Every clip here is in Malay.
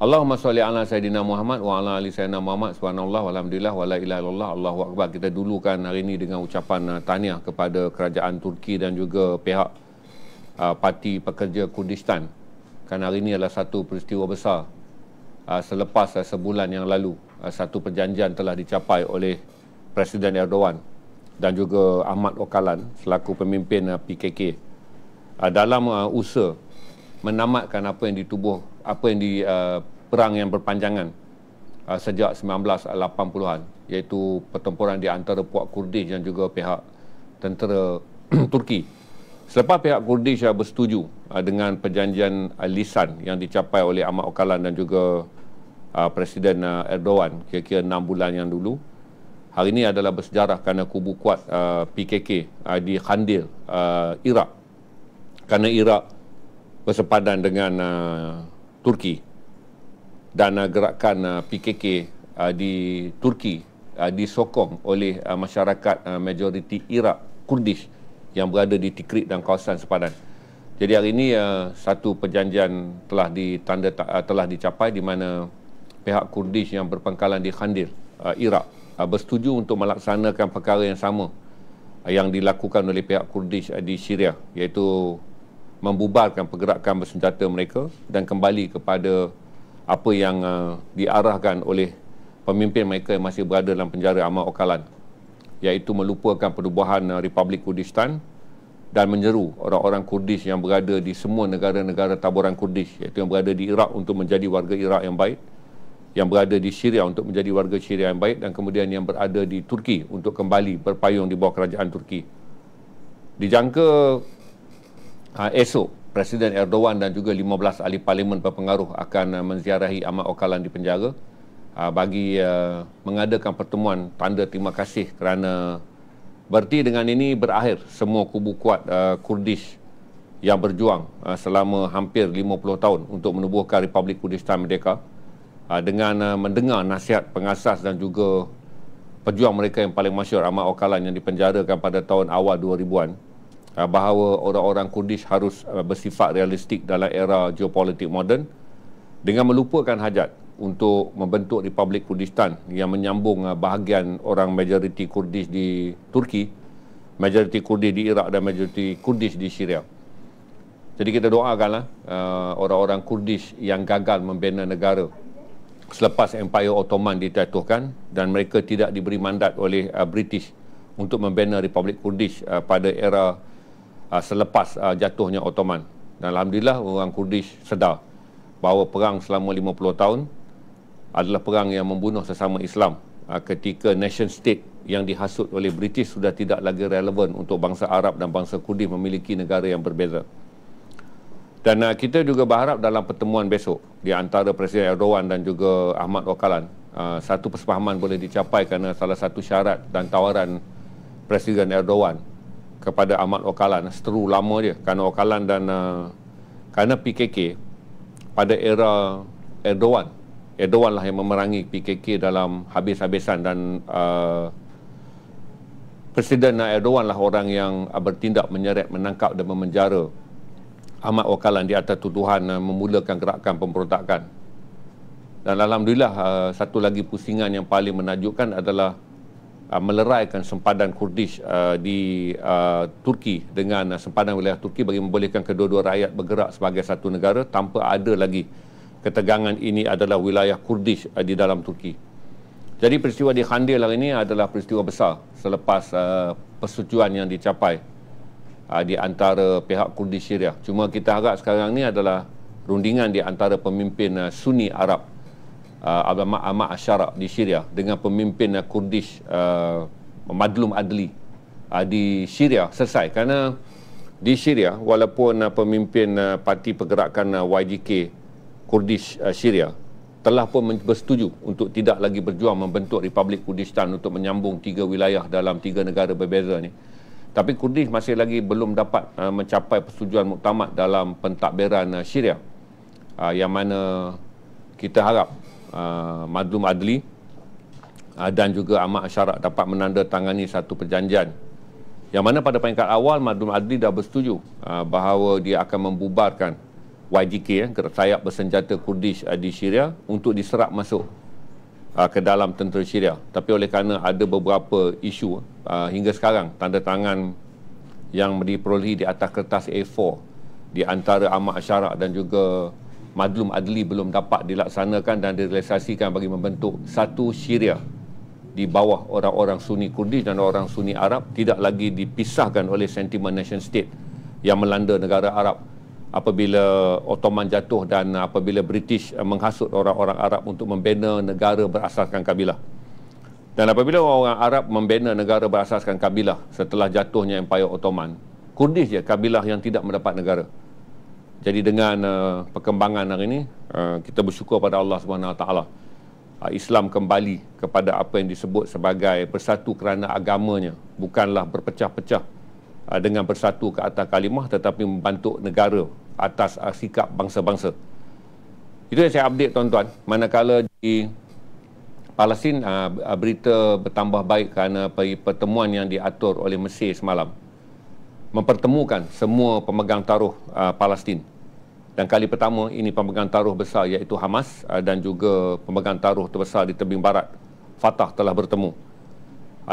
Allahumma salli ala Sayyidina Muhammad wa ala ali Sayyidina Muhammad. Subhanallah walhamdulillah wa la ilaha illallah Allahu akbar. Kita dulukan hari ini dengan ucapan tahniah kepada kerajaan Turki dan juga pihak Parti Pekerja Kurdistan. Kerana hari ini adalah satu peristiwa besar. Selepas sebulan yang lalu, satu perjanjian telah dicapai oleh Presiden Erdogan dan juga Ahmad Öcalan selaku pemimpin PKK dalam usaha menamatkan apa yang di perang yang berpanjangan sejak 1980-an, iaitu pertempuran di antara puak Kurdish dan juga pihak tentera Turki. Selepas pihak Kurdish bersetuju dengan perjanjian lisan yang dicapai oleh Ahmad Öcalan dan juga Presiden Erdogan kira-kira 6 bulan yang dulu, hari ini adalah bersejarah kerana kubu kuat PKK di Kandil, Iraq. Kerana Iraq bersepadan dengan Turki dan gerakan PKK di Turki disokong oleh masyarakat majoriti Iraq Kurdish yang berada di Tikrit dan kawasan sepadan. Jadi hari ini satu perjanjian telah dicapai di mana pihak Kurdish yang berpangkalan di Kandil, Iraq, bersetuju untuk melaksanakan perkara yang sama yang dilakukan oleh pihak Kurdish di Syria, iaitu membubarkan pergerakan bersenjata mereka dan kembali kepada apa yang diarahkan oleh pemimpin mereka yang masih berada dalam penjara, Ahmad Öcalan, iaitu melupakan penubuhan Republik Kurdistan dan menyeru orang-orang Kurdish yang berada di semua negara-negara taburan Kurdish, iaitu yang berada di Iraq untuk menjadi warga Iraq yang baik, yang berada di Syria untuk menjadi warga Syria yang baik, dan kemudian yang berada di Turki untuk kembali berpayung di bawah kerajaan Turki. Dijangka esok Presiden Erdogan dan juga 15 ahli parlimen berpengaruh akan menziarahi Ahmad Öcalan di penjara bagi mengadakan pertemuan tanda terima kasih kerana berarti dengan ini berakhir semua kubu kuat Kurdish yang berjuang selama hampir 50 tahun untuk menubuhkan Republik Kurdistan Merdeka, dengan mendengar nasihat pengasas dan juga pejuang mereka yang paling masyhur, Ahmad Öcalan, yang dipenjarakan pada tahun awal 2000-an, bahawa orang-orang Kurdish harus bersifat realistik dalam era geopolitik moden dengan melupakan hajat untuk membentuk Republik Kurdistan yang menyambung bahagian orang majoriti Kurdish di Turki, majoriti Kurdish di Iraq dan majoriti Kurdish di Syria. Jadi kita doakanlah orang-orang Kurdish yang gagal membina negara selepas Empire Ottoman dijatuhkan dan mereka tidak diberi mandat oleh British untuk membina Republik Kurdish pada era selepas jatuhnya Ottoman. Dan alhamdulillah orang Kurdish sedar bahawa perang selama 50 tahun adalah perang yang membunuh sesama Islam ketika nation state yang dihasut oleh British sudah tidak lagi relevan untuk bangsa Arab dan bangsa Kurdish memiliki negara yang berbeza. Dan kita juga berharap dalam pertemuan besok di antara Presiden Erdogan dan juga Ahmad Öcalan, satu persefahaman boleh dicapai kerana salah satu syarat dan tawaran Presiden Erdogan kepada Ahmad Öcalan seteru lama dia, kerana Öcalan dan kerana PKK pada era Erdogan lah yang memerangi PKK dalam habis-habisan, dan Presiden Erdogan lah orang yang bertindak menyeret, menangkap dan memenjara Ahmad Öcalan di atas tuduhan memulakan gerakan pemberontakan. Dan alhamdulillah satu lagi pusingan yang paling menakjubkan adalah meleraikan sempadan Kurdish di Turki dengan sempadan wilayah Turki bagi membolehkan kedua-dua rakyat bergerak sebagai satu negara tanpa ada lagi ketegangan ini adalah wilayah Kurdish di dalam Turki. Jadi peristiwa di Kandil hari ini adalah peristiwa besar selepas persetujuan yang dicapai di antara pihak Kurdish Syria. Cuma kita harap sekarang ni adalah rundingan di antara pemimpin Sunni Arab, Ahmad Asyara di Syria dengan pemimpin Kurdish Madlum Adli di Syria selesai. Kerana di Syria, walaupun pemimpin parti pergerakan YGK Kurdish Syria telah pun bersetuju untuk tidak lagi berjuang membentuk Republik Kurdistan untuk menyambung 3 wilayah dalam 3 negara berbeza ni, tapi Kurdish masih lagi belum dapat mencapai persetujuan muktamad dalam pentadbiran Syria, yang mana kita harap Madlum Adli dan juga Ahmad Asyara dapat menandatangani satu perjanjian yang mana pada peringkat awal Madlum Adli dah bersetuju bahawa dia akan membubarkan YGK, sayap bersenjata Kurdish di Syria, untuk diserap masuk ke dalam tentera Syria. Tapi oleh kerana ada beberapa isu hingga sekarang, tanda tangan yang diperolehi di atas kertas A4 di antara Ahmad Syara dan juga Madlum Adli belum dapat dilaksanakan dan direalisasikan bagi membentuk satu Syria di bawah orang-orang Sunni Kurdish dan orang Sunni Arab, tidak lagi dipisahkan oleh sentimen nation state yang melanda negara Arab apabila Ottoman jatuh dan apabila British menghasut orang-orang Arab untuk membina negara berasaskan kabilah. Dan apabila orang Arab membina negara berasaskan kabilah setelah jatuhnya Empire Ottoman, Kurdish je kabilah yang tidak mendapat negara. Jadi dengan perkembangan hari ini, kita bersyukur pada Allah SWT. Islam kembali kepada apa yang disebut sebagai bersatu kerana agamanya, bukanlah berpecah-pecah dengan bersatu ke atas kalimah, tetapi membantu negara atas sikap bangsa-bangsa. Itu yang saya update, tuan-tuan. Manakala di Palestin, berita bertambah baik kerana pertemuan yang diatur oleh Mesir semalam mempertemukan semua pemegang taruh Palestin. Dan kali pertama ini pemegang taruh besar iaitu Hamas dan juga pemegang taruh terbesar di tebing barat Fatah telah bertemu.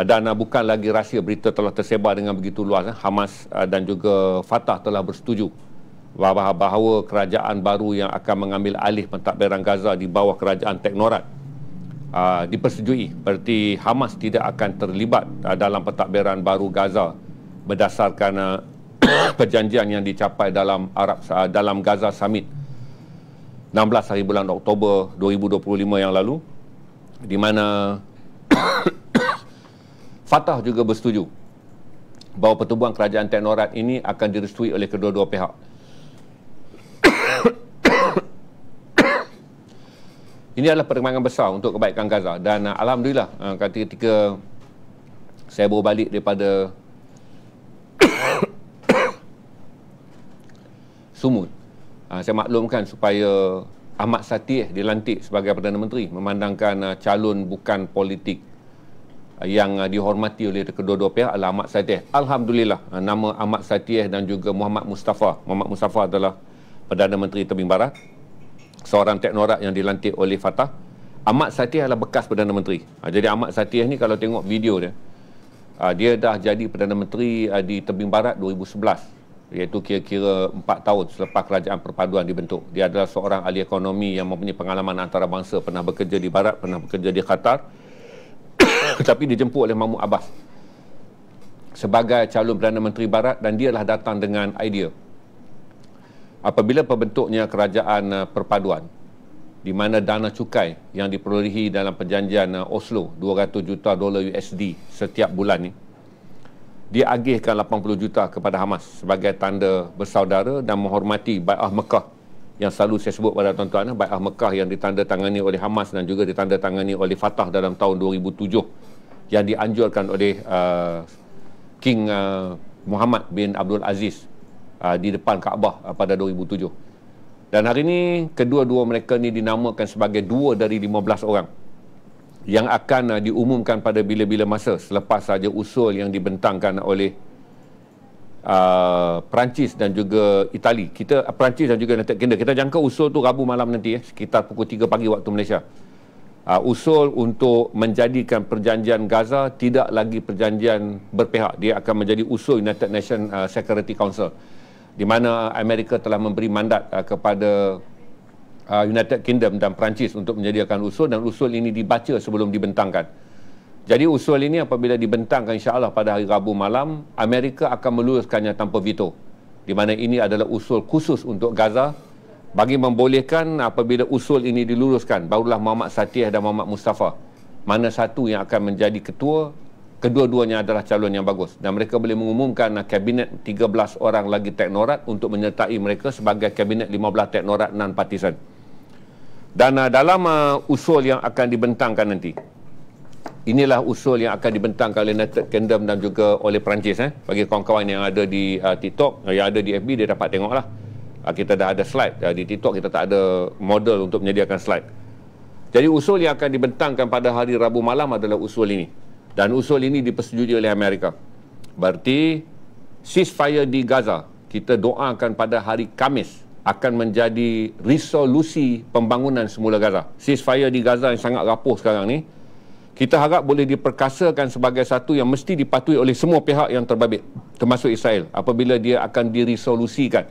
Dan bukan lagi rahsia, berita telah tersebar dengan begitu luas. Hamas dan juga Fatah telah bersetuju bahawa kerajaan baru yang akan mengambil alih pentadbiran Gaza di bawah kerajaan teknorat dipersetujui. Berarti Hamas tidak akan terlibat dalam pentadbiran baru Gaza berdasarkan perjanjian yang dicapai dalam Gaza Summit 16 hari bulan Oktober 2025 yang lalu, di mana Fatah juga bersetuju bahawa pertubuhan kerajaan teknorat ini akan direstui oleh kedua-dua pihak. Ini adalah perkembangan besar untuk kebaikan Gaza. Dan Alhamdulillah, ketika saya baru balik daripada Sumut, saya maklumkan supaya Ahmad Satih dilantik sebagai Perdana Menteri, memandangkan calon bukan politik yang dihormati oleh kedua-dua pihak adalah Ahmad Satih. Alhamdulillah, nama Ahmad Satih dan juga Muhammad Mustafa. Muhammad Mustafa adalah Perdana Menteri Tebing Barat, seorang teknorat yang dilantik oleh Fatah. Ahmad Satih adalah bekas Perdana Menteri. Jadi Ahmad Satih ni kalau tengok video dia, dia dah jadi Perdana Menteri di Tebing Barat 2011, iaitu kira-kira 4 tahun selepas kerajaan perpaduan dibentuk. Dia adalah seorang ahli ekonomi yang mempunyai pengalaman antarabangsa, pernah bekerja di Barat, pernah bekerja di Qatar tetapi dijemput oleh Mahmud Abbas sebagai calon Perdana Menteri Barat, dan dia lah datang dengan idea apabila perbentuknya kerajaan perpaduan, di mana dana cukai yang diperolehi dalam perjanjian Oslo $200 juta USD setiap bulan ni, dia agihkan 80 juta kepada Hamas sebagai tanda bersaudara dan menghormati Bai'ah Mekah yang selalu saya sebut pada tuan-tuan. Bai'ah Mekah yang ditandatangani oleh Hamas dan juga ditandatangani oleh Fatah dalam tahun 2007, yang dianjurkan oleh King Muhammad bin Abdul Aziz di depan Kaabah pada 2007. Dan hari ini kedua-dua mereka ni dinamakan sebagai 2 dari 15 orang yang akan diumumkan pada bila-bila masa selepas saja usul yang dibentangkan oleh Perancis dan juga Itali. Perancis dan juga United Kingdom. Kita jangka usul tu Rabu malam nanti, sekitar pukul 3 pagi waktu Malaysia. Usul untuk menjadikan perjanjian Gaza tidak lagi perjanjian berpihak. Dia akan menjadi usul United Nations Security Council, di mana Amerika telah memberi mandat kepada United Kingdom dan Perancis untuk menyediakan usul, dan usul ini dibaca sebelum dibentangkan. Jadi usul ini apabila dibentangkan insya-Allah pada hari Rabu malam, Amerika akan meluluskannya tanpa veto, di mana ini adalah usul khusus untuk Gaza, bagi membolehkan apabila usul ini diluluskan, barulah Muhammad Satih dan Muhammad Mustafa, mana satu yang akan menjadi ketua, kedua-duanya adalah calon yang bagus, dan mereka boleh mengumumkan kabinet 13 orang lagi teknorat untuk menyertai mereka sebagai kabinet 15 teknorat non-partisan. Dan dalam usul yang akan dibentangkan nanti, inilah usul yang akan dibentangkan oleh United Kingdom dan juga oleh Perancis. Bagi kawan-kawan yang ada di TikTok, yang ada di FB, dia dapat tengoklah. Kita dah ada slide. Di TikTok kita tak ada model untuk menyediakan slide. Jadi usul yang akan dibentangkan pada hari Rabu malam adalah usul ini. Dan usul ini dipersetujui oleh Amerika. Berarti ceasefire di Gaza kita doakan pada hari Khamis akan menjadi resolusi pembangunan semula Gaza. Ceasefire di Gaza yang sangat rapuh sekarang ni, kita harap boleh diperkasakan sebagai satu yang mesti dipatuhi oleh semua pihak yang terbabit, termasuk Israel, apabila dia akan diresolusikan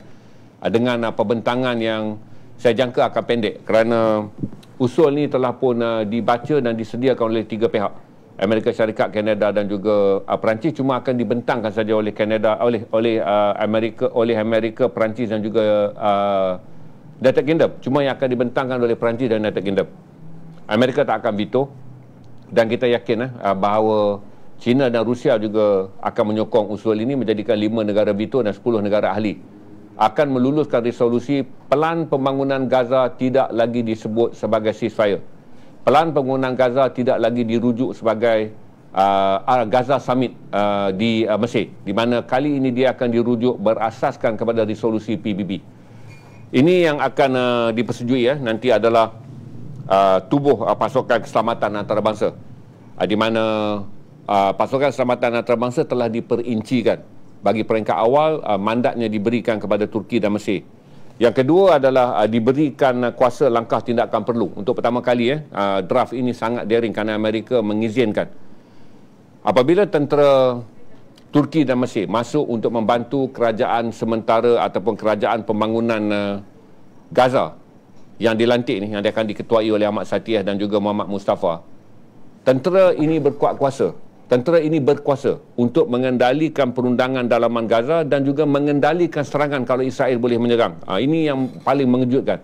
dengan pembentangan yang saya jangka akan pendek, kerana usul ni telah pun dibaca dan disediakan oleh 3 pihak, Amerika Syarikat, Kanada dan juga Perancis. Cuma akan dibentangkan saja oleh Kanada, oleh Amerika, Perancis dan juga United Kingdom. Cuma yang akan dibentangkan oleh Perancis dan United Kingdom. Amerika tak akan veto, dan kita yakin bahawa China dan Rusia juga akan menyokong usul ini, menjadikan 5 negara veto dan 10 negara ahli akan meluluskan resolusi pelan pembangunan Gaza tidak lagi disebut sebagai ceasefire. Pelan pembangunan Gaza tidak lagi dirujuk sebagai Gaza Summit di Mesir, di mana kali ini dia akan dirujuk berasaskan kepada resolusi PBB. Ini yang akan dipersetujui nanti adalah tubuh pasukan keselamatan antarabangsa, di mana pasukan keselamatan antarabangsa telah diperincikan. Bagi peringkat awal, mandatnya diberikan kepada Turki dan Mesir. Yang kedua adalah diberikan kuasa langkah tindakan perlu. Untuk pertama kali draft ini sangat daring kerana Amerika mengizinkan apabila tentera Turki dan Mesir masuk untuk membantu kerajaan sementara ataupun kerajaan pembangunan Gaza yang dilantik ni, yang akan diketuai oleh Ahmad Satiyah dan juga Muhammad Mustafa. Tentera ini berkuat kuasa. Tentera ini berkuasa untuk mengendalikan perundangan dalaman Gaza dan juga mengendalikan serangan kalau Israel boleh menyerang. Ini yang paling mengejutkan.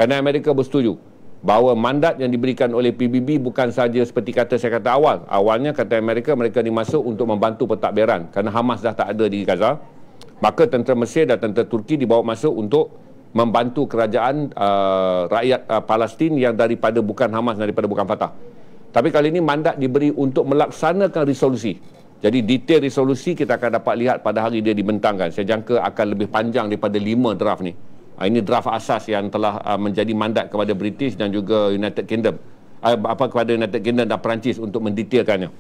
Kerana Amerika bersetuju bahawa mandat yang diberikan oleh PBB bukan saja seperti saya kata awal. Awalnya kata mereka dimasuk untuk membantu pentadbiran kerana Hamas dah tak ada di Gaza. Maka tentera Mesir dan tentera Turki dibawa masuk untuk membantu kerajaan rakyat Palestin yang daripada bukan Hamas, daripada bukan Fatah. Tapi kali ini mandat diberi untuk melaksanakan resolusi. Jadi detail resolusi kita akan dapat lihat pada hari dia dibentangkan. Saya jangka akan lebih panjang daripada 5 draft ni. Ini draft asas yang telah menjadi mandat kepada British dan juga United Kingdom. Kepada United Kingdom dan Perancis untuk mendetailkannya.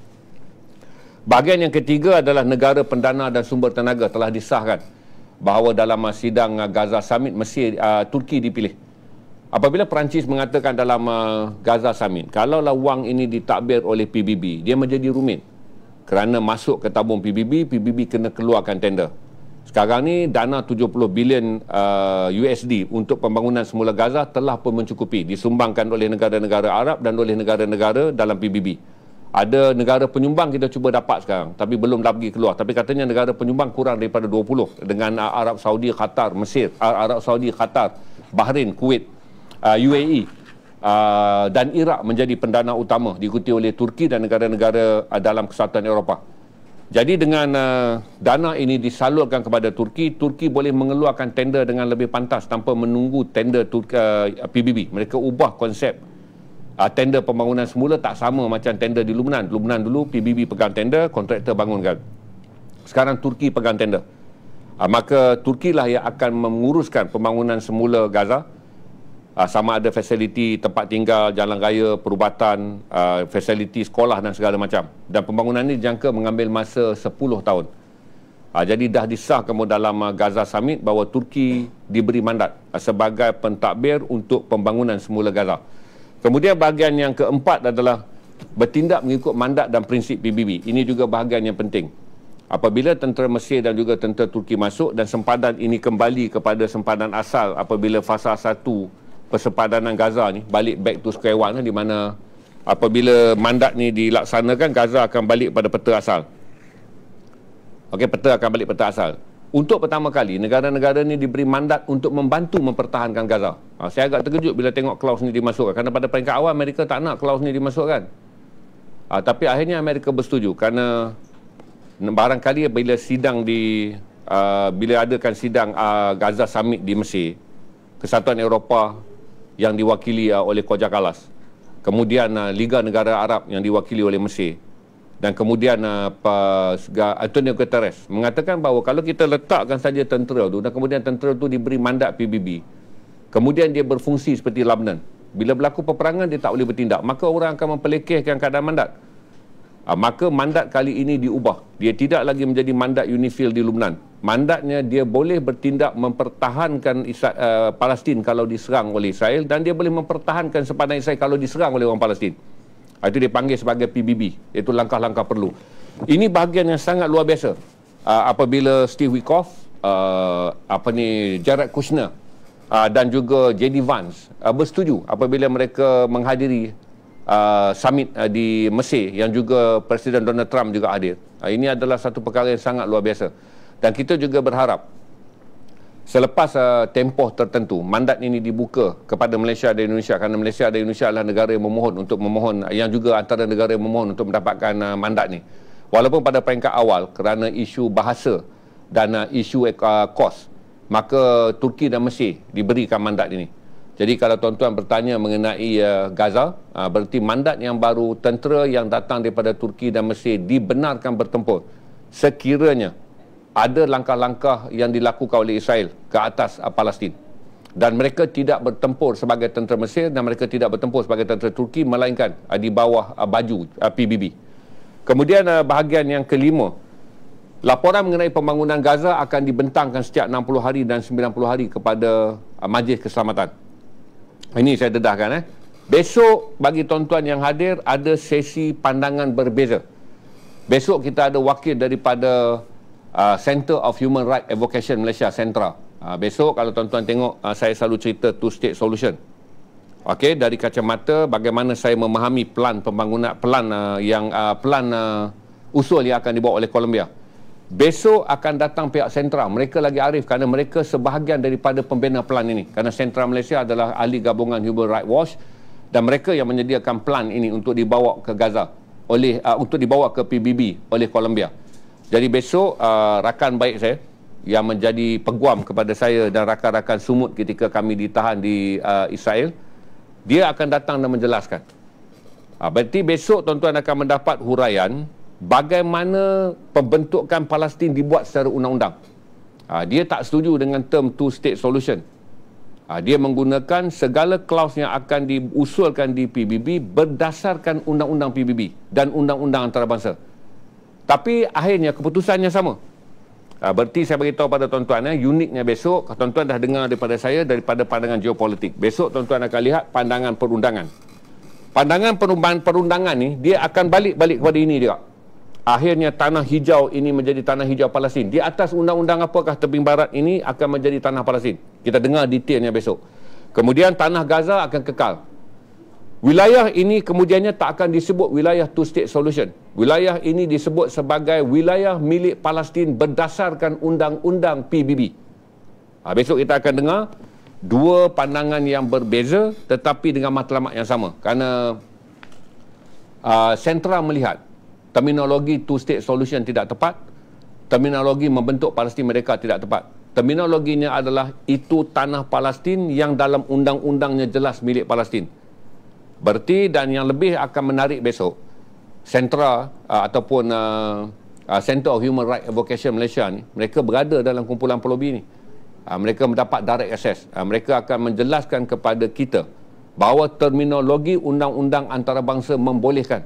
Bahagian yang ketiga adalah negara pendana dan sumber tenaga telah disahkan bahawa dalam sidang Gaza Summit Mesir, Turki dipilih. Apabila Perancis mengatakan dalam Gaza Summit, kalaulah wang ini ditadbir oleh PBB, dia menjadi rumit. Kerana masuk ke tabung PBB kena keluarkan tender. Sekarang ni dana 70 bilion USD untuk pembangunan semula Gaza telah pun mencukupi, disumbangkan oleh negara-negara Arab dan oleh negara-negara dalam PBB. Ada negara penyumbang kita cuba dapat sekarang, tapi belum lagi keluar. Tapi katanya negara penyumbang kurang daripada 20, dengan Arab Saudi, Qatar, Mesir, Arab Saudi, Qatar, Bahrain, Kuwait, UAE dan Iraq menjadi pendana utama, diikuti oleh Turki dan negara-negara dalam Kesatuan Eropah. Jadi dengan dana ini disalurkan kepada Turki, Turki boleh mengeluarkan tender dengan lebih pantas tanpa menunggu tender PBB. Mereka ubah konsep tender pembangunan semula, tak sama macam tender di Lubnan. Lubnan dulu PBB pegang tender, kontraktor bangunkan. Sekarang Turki pegang tender. Maka Turki lah yang akan menguruskan pembangunan semula Gaza. Sama ada fasiliti tempat tinggal, jalan raya, perubatan, fasiliti sekolah dan segala macam. Dan pembangunan ini dijangka mengambil masa 10 tahun. Jadi dah disahkan dalam Gaza Summit bahawa Turki diberi mandat sebagai pentadbir untuk pembangunan semula Gaza. Kemudian bahagian yang keempat adalah bertindak mengikut mandat dan prinsip PBB. Ini juga bahagian yang penting. Apabila tentera Mesir dan juga tentera Turki masuk dan sempadan ini kembali kepada sempadan asal apabila fasa 1 persempadanan Gaza ni balik back to square one, di mana apabila mandat ni dilaksanakan, Gaza akan balik pada peta asal. Okey, peta akan balik peta asal. Untuk pertama kali negara-negara ni diberi mandat untuk membantu mempertahankan Gaza. Saya agak terkejut bila tengok klaus ni dimasukkan, kerana pada peringkat awal Amerika tak nak klaus ni dimasukkan. Tapi akhirnya Amerika bersetuju kerana barangkali bila sidang bila adakan sidang Gaza Summit di Mesir, Kesatuan Eropah yang diwakili oleh Koja Kallas, kemudian Liga Negara Arab yang diwakili oleh Mesir, dan kemudian Antonio Guterres mengatakan bahawa kalau kita letakkan saja tentera tu dan kemudian tentera tu diberi mandat PBB, kemudian dia berfungsi seperti Lebanon, bila berlaku peperangan dia tak boleh bertindak, maka orang akan memperlekehkan keadaan mandat. Maka mandat kali ini diubah. Dia tidak lagi menjadi mandat UNIFIL di Lebanon. Mandatnya dia boleh bertindak mempertahankan Palestin kalau diserang oleh Israel, dan dia boleh mempertahankan sepadan Israel kalau diserang oleh orang Palestin. Itu dipanggil sebagai PBB, iaitu langkah-langkah perlu. Ini bahagian yang sangat luar biasa. Apabila Steve Witkoff, Jared Kushner dan juga J.D. Vance bersetuju apabila mereka menghadiri summit di Mesir, yang juga Presiden Donald Trump juga hadir. Ini adalah satu perkara yang sangat luar biasa. Dan kita juga berharap selepas tempoh tertentu, mandat ini dibuka kepada Malaysia dan Indonesia, kerana Malaysia dan Indonesia adalah negara yang memohon, yang juga antara negara yang memohon untuk mendapatkan mandat ni. Walaupun pada peringkat awal kerana isu bahasa dan isu kos, maka Turki dan Mesir diberikan mandat ini. Jadi kalau tuan-tuan bertanya mengenai Gaza, berarti mandat yang baru, tentera yang datang daripada Turki dan Mesir dibenarkan bertempur sekiranya ada langkah-langkah yang dilakukan oleh Israel ke atas Palestin. Dan mereka tidak bertempur sebagai tentera Mesir, dan mereka tidak bertempur sebagai tentera Turki, melainkan di bawah baju PBB. Kemudian bahagian yang kelima, laporan mengenai pembangunan Gaza akan dibentangkan setiap 60 hari dan 90 hari kepada Majlis Keselamatan. Ini saya dedahkan. Besok bagi tuan-tuan yang hadir ada sesi pandangan berbeza. Besok kita ada wakil daripada Center of Human Rights Advocacy Malaysia, Sentra. Besok kalau tuan-tuan tengok, saya selalu cerita two-state solution. Okey, dari kacamata bagaimana saya memahami plan pembangunan, plan usul yang akan dibawa oleh Colombia. Besok akan datang pihak Sentra. Mereka lagi arif kerana mereka sebahagian daripada pembina plan ini. Kerana Sentra Malaysia adalah ahli gabungan Human Rights Watch, dan mereka yang menyediakan plan ini untuk dibawa ke Gaza untuk dibawa ke PBB oleh Colombia. Jadi besok rakan baik saya yang menjadi peguam kepada saya dan rakan-rakan sumut ketika kami ditahan di Israel, dia akan datang dan menjelaskan. Berarti besok tuan-tuan akan mendapat huraian bagaimana pembentukan Palestin dibuat secara undang-undang. Dia tak setuju dengan term two-state solution. Dia menggunakan segala klaus yang akan diusulkan di PBB berdasarkan undang-undang PBB dan undang-undang antarabangsa. Tapi akhirnya keputusannya sama. Berarti saya beritahu pada tuan-tuan, uniknya besok, tuan-tuan dah dengar daripada saya daripada pandangan geopolitik. Besok tuan-tuan akan lihat pandangan perundangan. Pandangan perundangan ni, dia akan balik kepada ini dia. Akhirnya tanah hijau ini menjadi tanah hijau Palestin. Di atas undang-undang apakah tebing barat ini akan menjadi tanah Palestin. Kita dengar detailnya besok. Kemudian tanah Gaza akan kekal. Wilayah ini kemudiannya tak akan disebut wilayah two-state solution. Wilayah ini disebut sebagai wilayah milik Palestin berdasarkan undang-undang PBB. Besok kita akan dengar dua pandangan yang berbeza tetapi dengan matlamat yang sama. Kerana Sentra melihat terminologi two-state solution tidak tepat, terminologi membentuk Palestin mereka tidak tepat. Terminologinya adalah itu tanah Palestin yang dalam undang-undangnya jelas milik Palestin. Berarti, dan yang lebih akan menarik besok, Sentra ataupun Center of Human Rights Advocacy Malaysia ni, mereka berada dalam kumpulan pelobi ni. Mereka mendapat direct access. Mereka akan menjelaskan kepada kita bahawa terminologi undang-undang antarabangsa membolehkan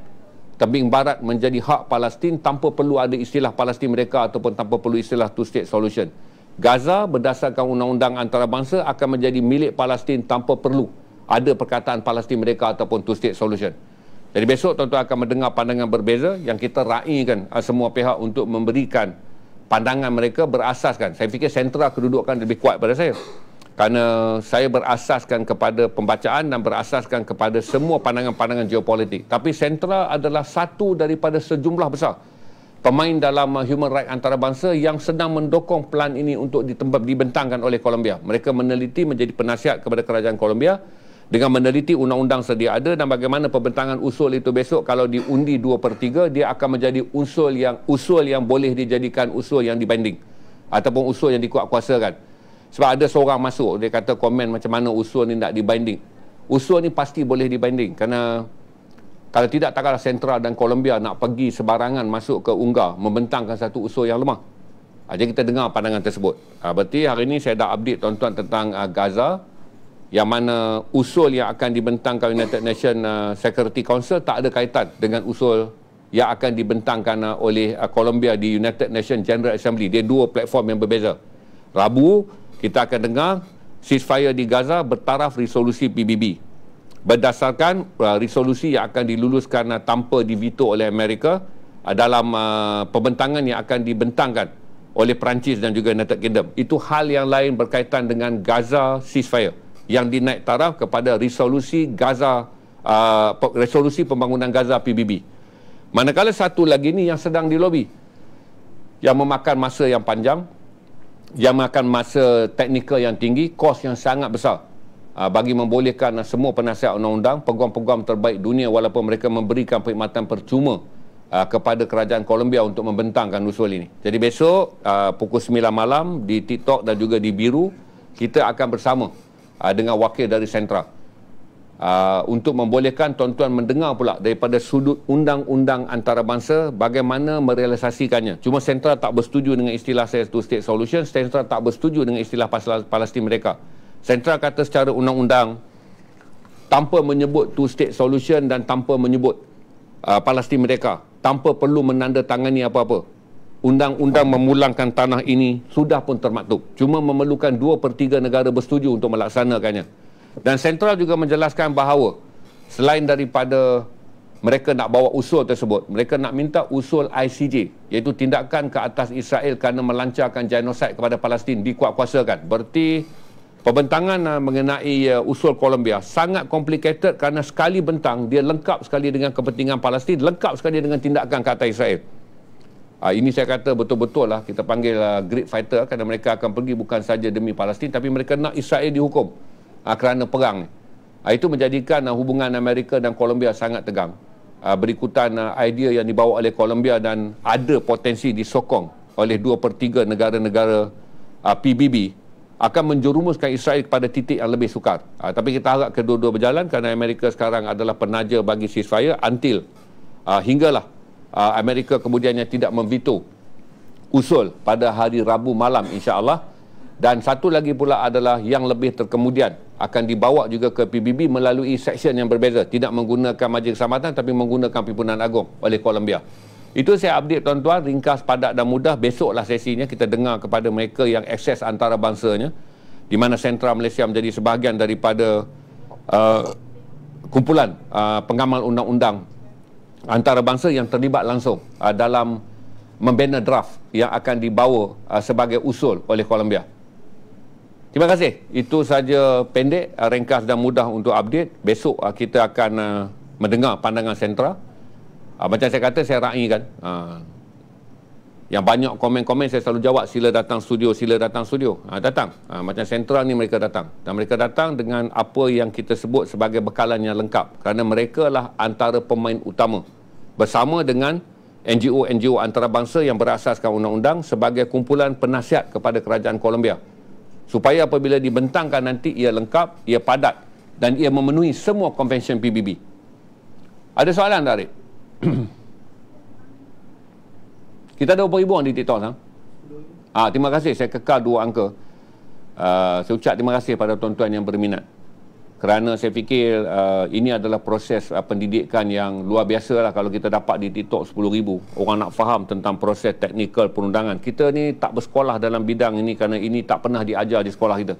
tebing barat menjadi hak Palestin tanpa perlu ada istilah Palestin mereka ataupun tanpa perlu istilah two-state solution. Gaza berdasarkan undang-undang antarabangsa akan menjadi milik Palestin tanpa perlu ada perkataan Palestin mereka ataupun two-state solution. Jadi besok tuan-tuan akan mendengar pandangan berbeza yang kita raikan semua pihak untuk memberikan pandangan mereka berasaskan. Saya fikir sentra kedudukan lebih kuat pada saya. Kerana saya berasaskan kepada pembacaan dan berasaskan kepada semua pandangan-pandangan geopolitik. Tapi sentra adalah satu daripada sejumlah besar pemain dalam human rights antarabangsa yang sedang mendukung plan ini untuk dibentangkan oleh Colombia. Mereka meneliti menjadi penasihat kepada kerajaan Colombia dengan meneliti undang-undang sedia ada dan bagaimana pembentangan usul itu besok kalau diundi 2/3 dia akan menjadi usul yang boleh dijadikan usul yang dibanding ataupun usul yang dikuatkuasakan. Sebab ada seorang masuk dia kata komen macam mana usul ni nak dibanding. Usul ni pasti boleh dibanding kerana kalau tidak takkanlah Sentra dan Colombia nak pergi sebarangan masuk ke UNGA membentangkan satu usul yang lemah. Jadi kita dengar pandangan tersebut. Berarti hari ini saya dah update tuan-tuan tentang Gaza, yang mana usul yang akan dibentangkan United Nations Security Council tak ada kaitan dengan usul yang akan dibentangkan oleh Colombia di United Nations General Assembly. Dia dua platform yang berbeza. Rabu, kita akan dengar ceasefire di Gaza bertaraf resolusi PBB. Berdasarkan resolusi yang akan diluluskan tanpa diveto oleh Amerika dalam pembentangan yang akan dibentangkan oleh Perancis dan juga United Kingdom. Itu hal yang lain berkaitan dengan Gaza ceasefire yang dinaik taraf kepada resolusi Gaza, resolusi pembangunan Gaza PBB. Manakala satu lagi ni yang sedang dilobi, yang memakan masa yang panjang, yang memakan masa teknikal yang tinggi, kos yang sangat besar bagi membolehkan semua penasihat undang-undang, peguam-peguam terbaik dunia walaupun mereka memberikan perkhidmatan percuma kepada kerajaan Colombia untuk membentangkan usul ini. Jadi besok pukul 9 malam di TikTok dan juga di Biru, kita akan bersama dengan wakil dari Sentra untuk membolehkan tuan-tuan mendengar pula daripada sudut undang-undang antarabangsa bagaimana merealisasikannya. Cuma Sentra tak bersetuju dengan istilah two state solution, Sentra tak bersetuju dengan istilah Palestin mereka. Sentra kata secara undang-undang tanpa menyebut two state solution dan tanpa menyebut Palestin mereka, tanpa perlu menandatangani apa-apa, undang-undang memulangkan tanah ini sudah pun termaktub. Cuma memerlukan 2/3 negara bersetuju untuk melaksanakannya. Dan Sentral juga menjelaskan bahawa selain daripada mereka nak bawa usul tersebut, mereka nak minta usul ICJ, iaitu tindakan ke atas Israel kerana melancarkan genosid kepada Palestin dikuatkuasakan. Berarti pembentangan mengenai usul Colombia sangat complicated kerana sekali bentang dia lengkap sekali dengan kepentingan Palestin, lengkap sekali dengan tindakan ke atas Israel. Ini saya kata betul-betul lah kita panggil great fighter, kerana mereka akan pergi bukan saja demi Palestin, tapi mereka nak Israel dihukum kerana perang. Itu menjadikan hubungan Amerika dan Colombia sangat tegang. Berikutan idea yang dibawa oleh Colombia dan ada potensi disokong oleh 2/3 negara-negara PBB akan menjerumuskan Israel kepada titik yang lebih sukar. Tapi kita harap kedua-dua berjalan kerana Amerika sekarang adalah penaja bagi ceasefire until hinggalah Amerika kemudiannya tidak memveto usul pada hari Rabu malam insya-Allah. Dan satu lagi pula adalah yang lebih terkemudian akan dibawa juga ke PBB melalui seksyen yang berbeza, tidak menggunakan Majlis Keselamatan tapi menggunakan Pimpinan Agong oleh Colombia. Itu saya update tuan-tuan, ringkas, padat dan mudah. Besoklah sesinya kita dengar kepada mereka yang akses antarabangsanya, di mana Sentra Malaysia menjadi sebahagian daripada kumpulan pengamal undang-undang antarabangsa yang terlibat langsung dalam membina draft yang akan dibawa sebagai usul oleh Colombia. Terima kasih. Itu saja pendek, ringkas dan mudah untuk update. Besok kita akan mendengar pandangan Sentra. Macam saya kata, saya raikan. Yang banyak komen-komen saya selalu jawab, sila datang studio, sila datang studio. Datang. Macam Sentra ni mereka datang. Dan mereka datang dengan apa yang kita sebut sebagai bekalan yang lengkap. Kerana mereka lah antara pemain utama bersama dengan NGO-NGO antarabangsa yang berasaskan undang-undang sebagai kumpulan penasihat kepada kerajaan Colombia. Supaya apabila dibentangkan nanti ia lengkap, ia padat dan ia memenuhi semua konvensyen PBB. Ada soalan tak, Arif? Kita ada berapa ribu orang di TikTok sekarang? Terima kasih, saya kekal 2 angka. Saya ucap terima kasih pada tuan-tuan yang berminat. Kerana saya fikir ini adalah proses pendidikan yang luar biasa lah kalau kita dapat di TikTok 10,000. Orang nak faham tentang proses teknikal perundangan. Kita ni tak bersekolah dalam bidang ini kerana ini tak pernah diajar di sekolah kita.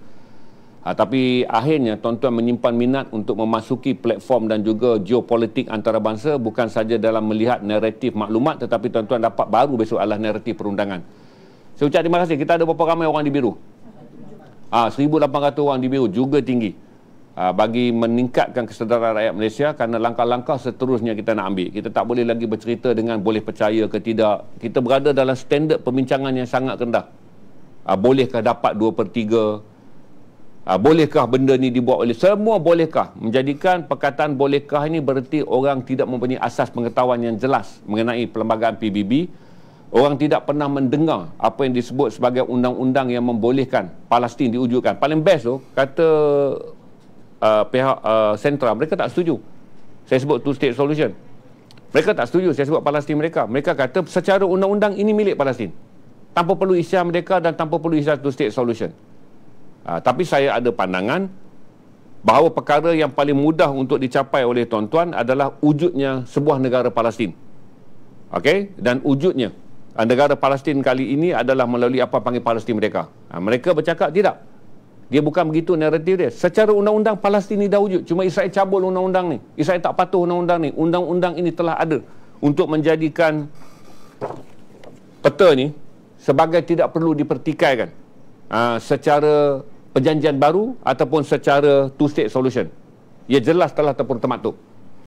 Tapi akhirnya tuan-tuan menyimpan minat untuk memasuki platform dan juga geopolitik antarabangsa, bukan saja dalam melihat naratif maklumat, tetapi tuan-tuan dapat baru besok adalah naratif perundangan. Saya ucap terima kasih. Kita ada berapa ramai orang di Biru? 1,800 orang di Biru, juga tinggi. Bagi meningkatkan kesedaran rakyat Malaysia, kerana langkah-langkah seterusnya kita nak ambil. Kita tak boleh lagi bercerita dengan boleh percaya ke tidak. Kita berada dalam standard perbincangan yang sangat rendah. Bolehkah dapat 2/3? Bolehkah benda ni dibuat oleh semua? Bolehkah? Menjadikan perkataan bolehkah ini berarti orang tidak mempunyai asas pengetahuan yang jelas mengenai perlembagaan PBB. Orang tidak pernah mendengar apa yang disebut sebagai undang-undang yang membolehkan Palestin diwujudkan. Paling best tu, kata pihak Sentra, mereka tak setuju saya sebut two state solution. Mereka tak setuju saya sebut Palestin mereka. Mereka kata secara undang-undang ini milik Palestin, tanpa perlu isyar mereka dan tanpa perlu isyar two state solution. Tapi saya ada pandangan bahawa perkara yang paling mudah untuk dicapai oleh tuan-tuan adalah wujudnya sebuah negara Palestin. Okey, dan wujudnya negara Palestin kali ini adalah melalui apa panggil Palestin Merdeka. Mereka bercakap tidak. Dia bukan begitu naratif dia. Secara undang-undang Palestin ini dah wujud. Cuma Israel cabul undang-undang ni. Israel tak patuh undang-undang ni. Undang-undang ini telah ada untuk menjadikan peta ni sebagai tidak perlu dipertikaikan secara perjanjian baru ataupun secara two-state solution. Ia jelas telah terpuruk termaktub.